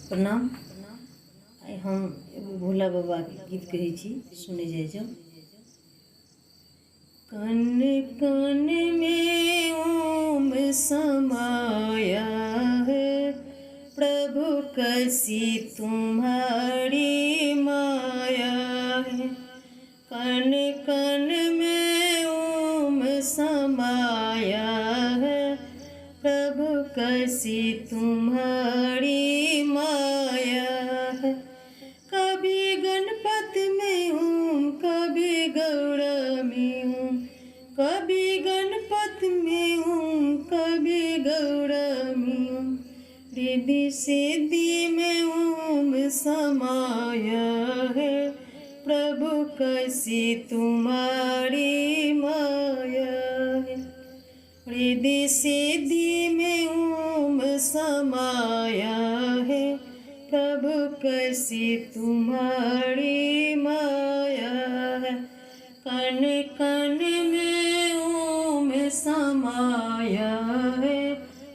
प्रणाम। आइ हम एगो भोला बाबा के गीत कहै छी, सुने जाइ जाओ। कन कन में ओम समाया है, प्रभु कैसी तुम्हारी माया है। कन कन में ओम समाया है, प्रभु कैसी तुम्हारी माया है। कभी गणपति में हूँ, कभी गौड़ा में हूँ, कभी गणपति में हूँ, कभी गौड़ा में हूँ। रिद्धि सिद्धि में ओम समाया है, प्रभु कैसी तुम्हारी माया है। रिद्धि सिद्धि में ओम समाया है, प्रभु कैसी तुम्हारी माया है। कण कण में ओम समाया है,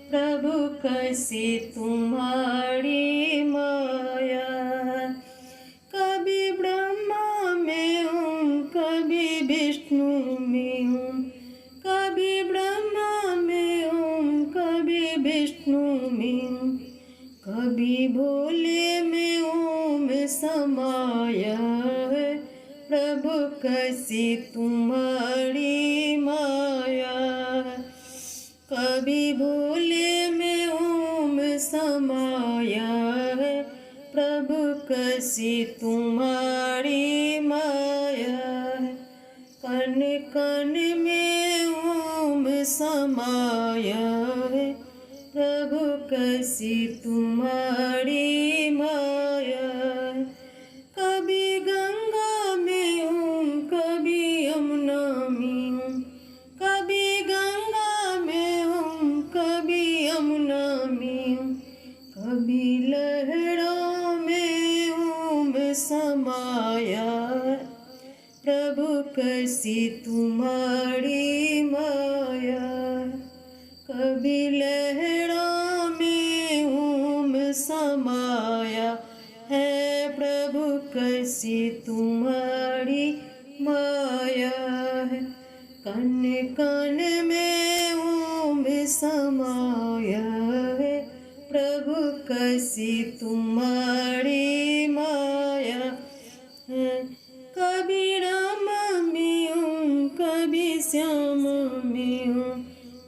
प्रभु कैसी तुम्हारी माया है। कभी ब्रह्मा में हूँ, कभी विष्णु में हूँ, कभी ब्रह्मा में हूँ, कभी विष्णु में हूँ। कभी भोले में ओम समाया है, प्रभु कैसी तुम्हारी माया है। कभी भोले में ओम समाया है, प्रभु कैसी तुम्हारी माया है। कण कण में ओम समाया है, प्रभु कैसी तुम्हारी माया है। कभी गंगा में हूँ, कभी यमुना में हूँ, कभी गंगा में हूँ, कभी यमुना में हूँ। कभी लहरों में ओम समाया है, प्रभु कैसी तुम्हारी माया है। कभी लहरों में ओम समाया है, प्रभु कैसी तुम्हारी माया है। कण कण में ओम समाया है, प्रभु कैसी तुम्हारी माया है। कभी राम में हूँ, कभी श्याम में हूँ,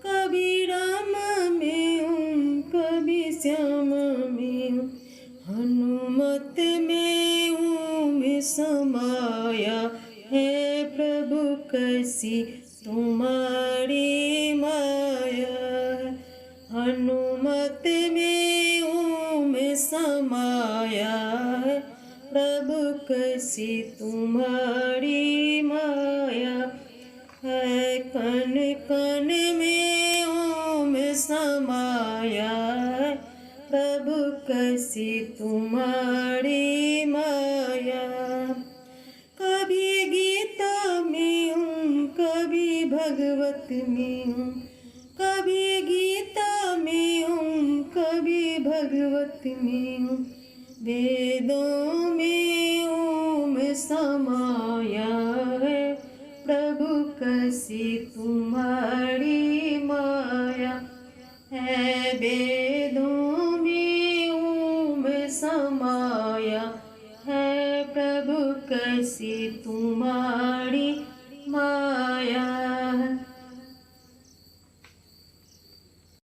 कभी राम में हूँ, कभी श्याम में हूँ। हनुमत में ओम समाया है, प्रभु कैसी तुम्हारी माया है। हनुमत में ओम समाया है, प्रभु कैसी तुम्हारी माया है। कण कण में ओम समाया है, प्रभु कैसी तुम्हारी माया। कभी गीता में हूँ, कभी भगवत में हूँ, कभी गीता में हूँ, कभी भगवत में हूँ। वेदों में ओम समाया है, प्रभु कैसी तुम्हारी माया है। वेदों में ओम समाया है, प्रभु कैसी तुम्हारी माया